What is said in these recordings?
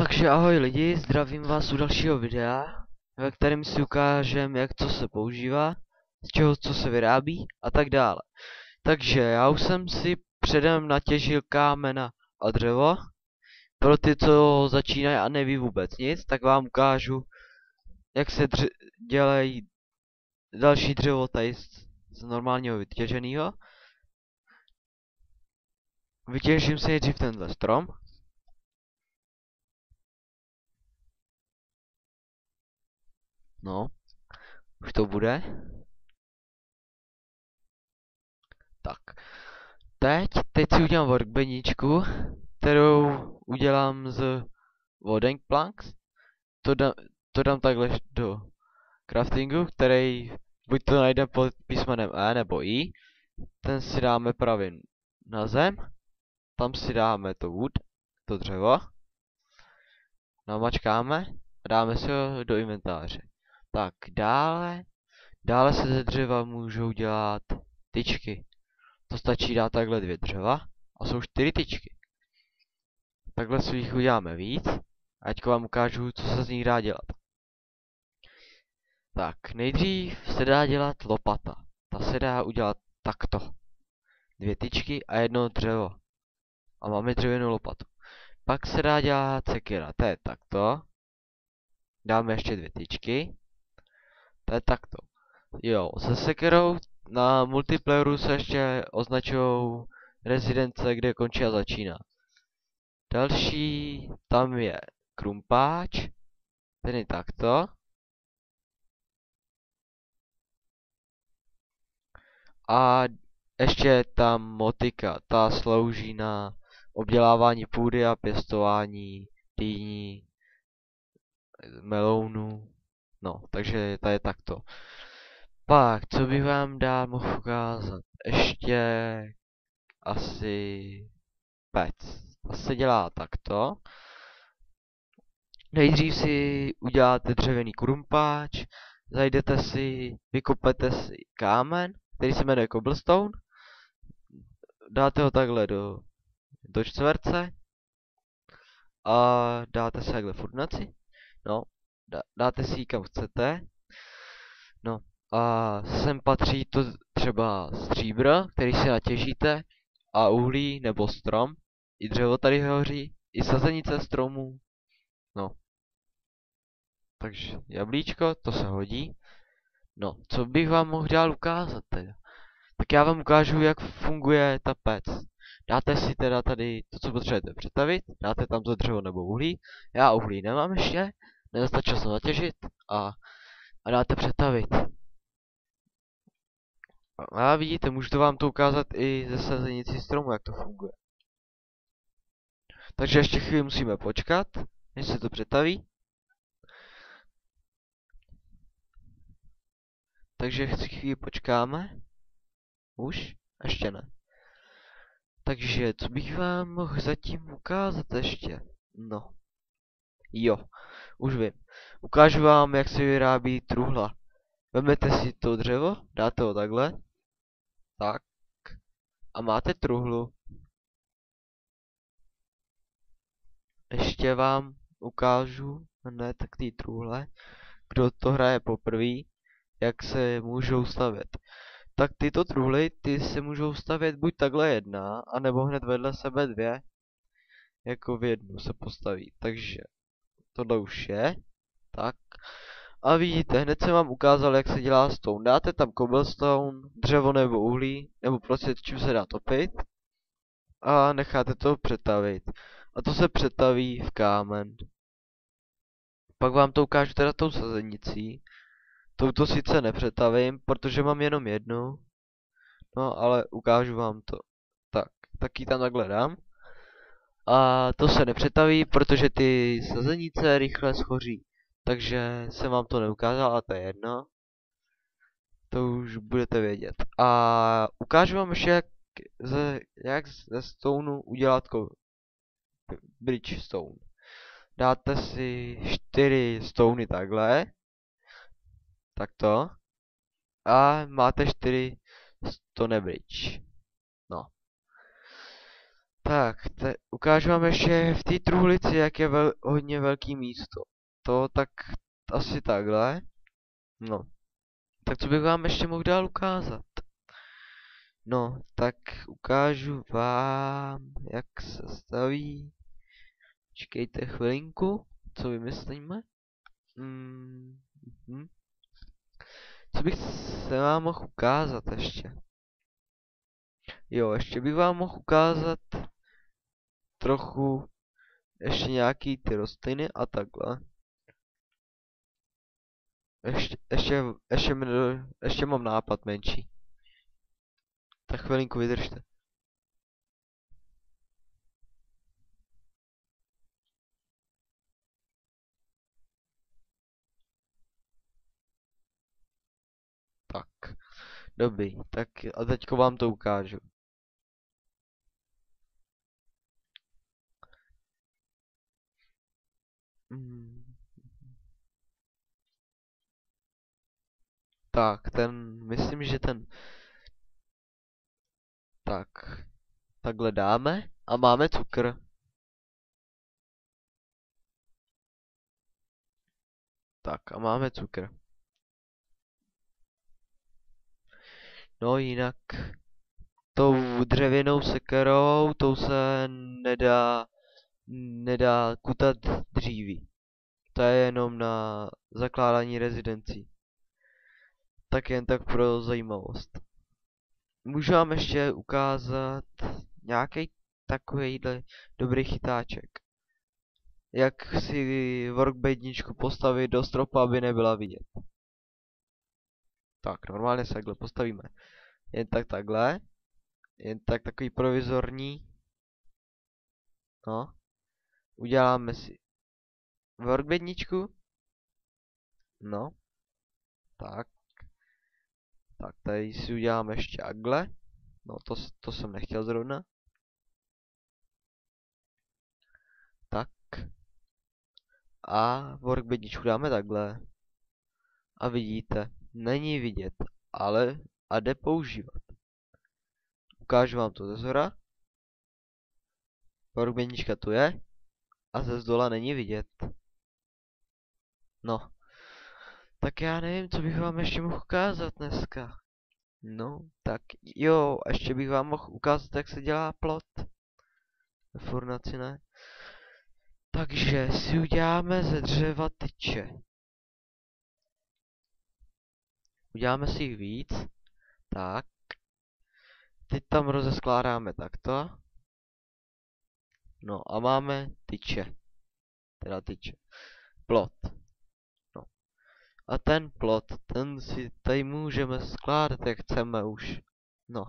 Takže ahoj lidi, zdravím vás u dalšího videa, ve kterém si ukážem, jak co se používá, z čeho co se vyrábí a tak dále. Takže já už jsem si předem natěžil kámena a dřevo. Pro ty, co začínají a neví vůbec nic, tak vám ukážu, jak se dělají další dřevo tady z normálního vytěženého. Vytěžím si nejdřív tenhle strom. No, už to bude. Tak, teď si udělám workbenchičku, kterou udělám z wooden planks. To dám takhle do craftingu, který buď to najde pod písmenem E nebo I. Ten si dáme právě na zem. Tam si dáme to wood, to dřevo. Namačkáme a dáme si ho do inventáře. Tak dále se ze dřeva můžou dělat tyčky. To stačí dát takhle 2 dřeva a jsou 4 tyčky. Takhle si jich uděláme víc. Ať vám ukážu, co se z nich dá dělat. Tak, nejdřív se dá dělat lopata. Ta se dá udělat takto. 2 tyčky a 1 dřevo. A máme dřevěnou lopatu. Pak se dá dělat sekera, to je takto. Dáme ještě 2 tyčky. To je takto. Jo, se sekerou na multiplayeru se ještě označují rezidence, kde končí a začíná. Další, tam je krumpáč. Ten je takto. A ještě je tam motika, ta slouží na obdělávání půdy a pěstování dýní, melounů. No, takže ta je takto. Pak, co bych vám dál mohl ukázat? Ještě asi pec. To se dělá takto. Nejdřív si uděláte dřevěný krumpáč, zajdete si, vykopete si kámen, který se jmenuje cobblestone. Dáte ho takhle do čtverce a dáte si takhle furnaci. No, dáte si ji kam chcete. No a sem patří to třeba stříbro, který si natěžíte, a uhlí nebo strom. I dřevo tady hoří, i sazenice stromů. No. Takže jablíčko, to se hodí. No, co bych vám mohl dál ukázat teda? Tak já vám ukážu, jak funguje ta pec. Dáte si teda tady to, co potřebujete přetavit, dáte tam to dřevo nebo uhlí. Já uhlí nemám ještě, nedostačil jsem natěžit a dáte přetavit. A vidíte, můžu vám to ukázat i ze sazenicí stromu, jak to funguje. Takže ještě chvíli musíme počkat, než se to přetaví. Takže chvíli počkáme. Už? Ještě ne. Takže, co bych vám mohl zatím ukázat ještě? No. Jo, už vím. Ukážu vám, jak se vyrábí truhla. Vezmete si to dřevo, dáte ho takhle. Tak. A máte truhlu. Ještě vám ukážu hned k té truhle, kdo to hraje poprvé, jak se můžou stavět. Tak tyto truhly, ty se můžou stavět buď takhle jedna, anebo hned vedle sebe 2. Jako v jednu se postaví. Takže tohle už je. Tak. A vidíte, hned jsem vám ukázal, jak se dělá stone. Dáte tam cobblestone, dřevo nebo uhlí, nebo prostě čím se dá topit. A necháte to přetavit. A to se přetaví v kámen. Pak vám to ukážu teda tou sazenicí. Touto sice nepřetavím, protože mám jenom jednu. No, ale ukážu vám to. Tak ji tam takhle dám. A to se nepřetaví, protože ty sazenice rychle schoří. Takže jsem vám to neukázal, a to je jedno. To už budete vědět. A ukážu vám ještě, jak ze stoneu udělat bridge stone. Dáte si 4 stony takhle. Takto. A máte 4 stone bridge. No. Tak, ukážu vám ještě v té truhlici, jak je hodně velký místo. To tak asi takhle. No, tak co bych vám ještě mohl dál ukázat? No, tak ukážu vám, jak se staví. Čekejte chvilinku, co vymyslíme. Co bych se vám mohl ukázat ještě? Jo, ještě bych vám mohl ukázat trochu ještě nějaký ty rostliny a takhle. Ještě mám nápad menší. Tak chvilinku vydržte. Tak, dobrý. Tak a teďko vám to ukážu. Tak, myslím, že tak, takhle dáme a máme cukr. Tak a máme cukr. No jinak tou dřevěnou sekerou, tou se nedá kutat dříví. To je jenom na zakládání rezidencí. Tak jen tak pro zajímavost. Můžu vám ještě ukázat nějaký takovejhle dobrý chytáček. Jak si workbenchku postavit do stropu, aby nebyla vidět. Tak, normálně se takhle postavíme. Jen tak takhle. Jen tak takový provizorní. No. Uděláme si workbenchku. No. Tak. Tak, tady si uděláme ještě takhle. No, to jsem nechtěl zrovna. Tak. A workbenchku dáme takhle. A vidíte, není vidět, ale a jde používat. Ukážu vám to ze zhora. Workbenchka tu je a ze zdola není vidět. No. Tak já nevím, co bych vám ještě mohl ukázat dneska. No, tak jo, ještě bych vám mohl ukázat, jak se dělá plot. Ve furnaci ne. Takže si uděláme ze dřeva tyče. Uděláme si jich víc. Tak. Teď tam rozeskládáme takto. No a máme tyče. Teda tyče. Plot. No. A ten plot, ten si tady můžeme skládat, jak chceme už. No.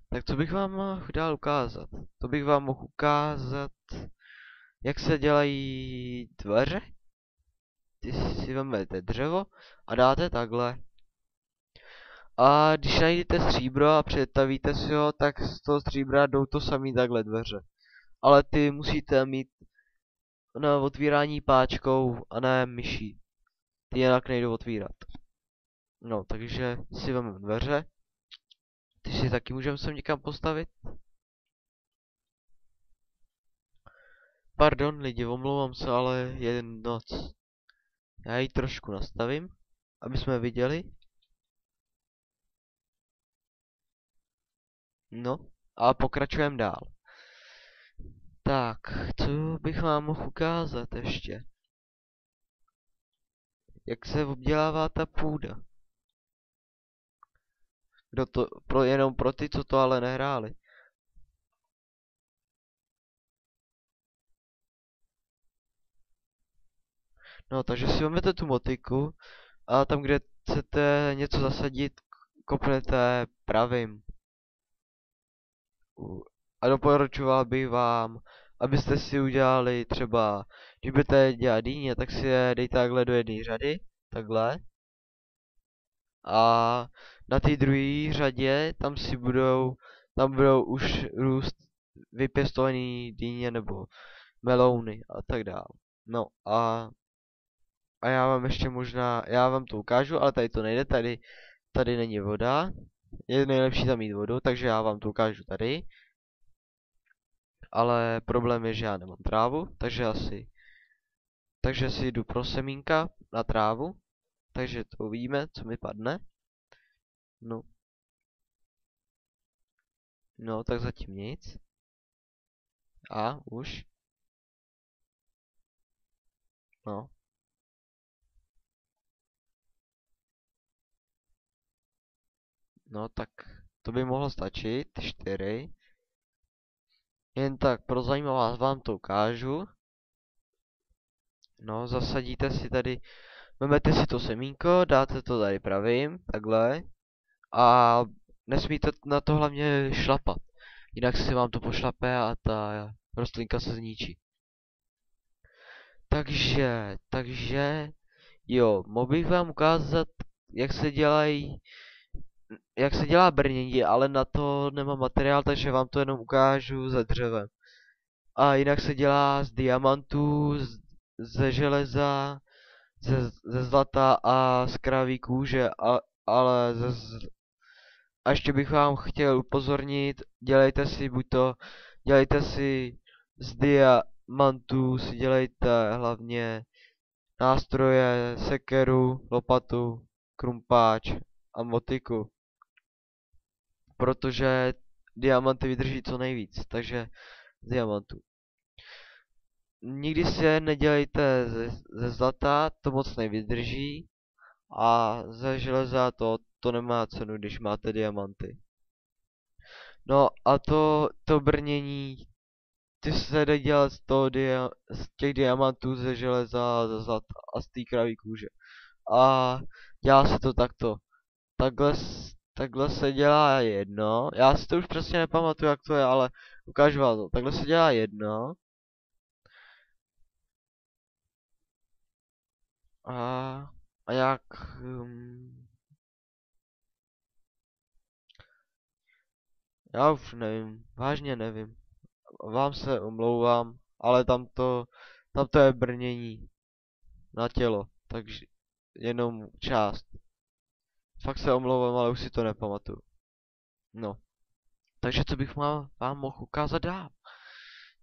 Tak co bych vám mohl dál ukázat? To bych vám mohl ukázat, jak se dělají dveře. Ty si vezmete dřevo a dáte takhle. A když najdete stříbro a přetavíte si ho, tak z toho stříbra jdou to samý takhle dveře. Ale ty musíte mít na otvírání páčkou a ne myší. Ty jinak nejdou otvírat. No, takže si vezmeme dveře. Ty si taky můžeme sem někam postavit. Pardon lidi, omlouvám se, ale je noc. Já ji trošku nastavím, aby jsme viděli. No, a pokračujeme dál. Tak, co bych vám mohl ukázat ještě? Jak se obdělává ta půda. Jenom pro ty, co to ale nehráli. No, takže si vezmete tu motiku a tam, kde chcete něco zasadit, kopnete pravým. A doporučoval bych vám, abyste si udělali třeba, když budete dělat dýně, tak si je dejte takhle do jedné řady, takhle. A na té druhé řadě, tam budou už růst vypěstovaný dýně nebo melouny a tak dále. No a já vám ještě já vám to ukážu, ale tady to nejde, tady není voda. Je nejlepší tam mít vodu, takže já vám to ukážu tady. ale problém je, že já nemám trávu, takže si jdu pro semínka na trávu, takže to uvidíme, co mi padne. No, no, tak zatím nic. A už. No. No, tak to by mohlo stačit, 4. Jen tak pro zajímavost vám to ukážu. No, zasadíte si tady, vezmete si to semínko, dáte to tady pravým, takhle. A nesmíte na to hlavně šlapat. Jinak si vám to pošlape a ta rostlinka se zničí. Takže, jo, mohl bych vám ukázat, jak se dělá brnění, ale na to nemám materiál, takže vám to jenom ukážu ze dřevem. A jinak se dělá z diamantů, ze železa, ze zlata a z kraví kůže, ale a ještě bych vám chtěl upozornit, dělejte si z diamantů, si dělejte hlavně nástroje, sekeru, lopatu, krumpáč a motiku. Protože diamanty vydrží co nejvíc, takže z diamantů. Nikdy si je nedělejte ze zlata, to moc nevydrží. A ze železa to nemá cenu, když máte diamanty. No a to brnění, ty se jde dělat z těch diamantů, ze železa, ze zlata a z té kraví kůže. A dělá se to takto. Takhle se dělá jedno. Já si to už přesně nepamatuju, jak to je, ale ukážu vám to. Takhle se dělá jedno. A, a jak... Já už nevím, vážně nevím. Vám se omlouvám, ale tamto je brnění na tělo, takže jenom část. Fakt se omlouvám, ale už si to nepamatuju. No, takže co bych vám mohl ukázat dál?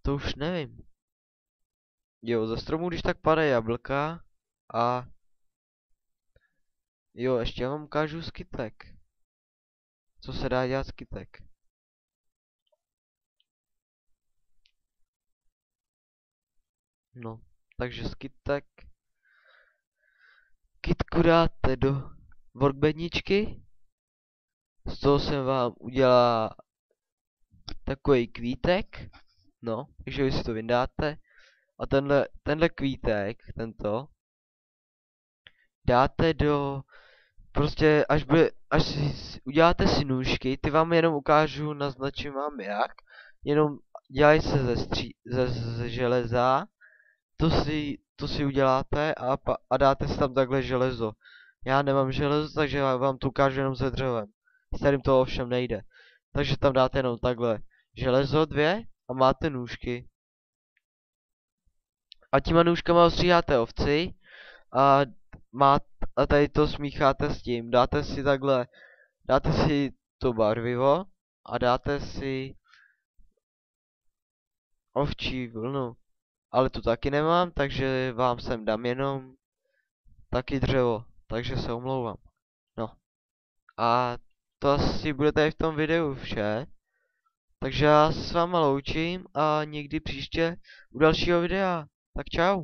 To už nevím. Jo, ze stromu když tak padají jablka a... Jo, ještě vám ukážu skytek. Co se dá dělat skytek? No, takže skytek. Kytku dáte do workbenničky. Z toho jsem vám udělá takový kvítek. No, takže vy si to vyndáte. A tenhle kvítek, dáte do, prostě až si uděláte si nůžky, ty vám jenom ukážu, naznačím vám jak. Jenom dělají se ze železa, to si uděláte a dáte si tam takhle železo. Já nemám železo, takže vám to ukážu jenom ze dřevem. S kterým to ovšem nejde. Takže tam dáte jenom takhle železo 2 a máte nůžky. A těma nůžkama ostříháte ovci a, a tady to smícháte s tím. Dáte si to barvivo a dáte si ovčí vlnu. Ale tu taky nemám, takže vám sem dám jenom taky dřevo, takže se omlouvám. No. A to asi bude tady v tom videu vše. Takže já se s váma loučím a někdy příště u dalšího videa. Tak čau.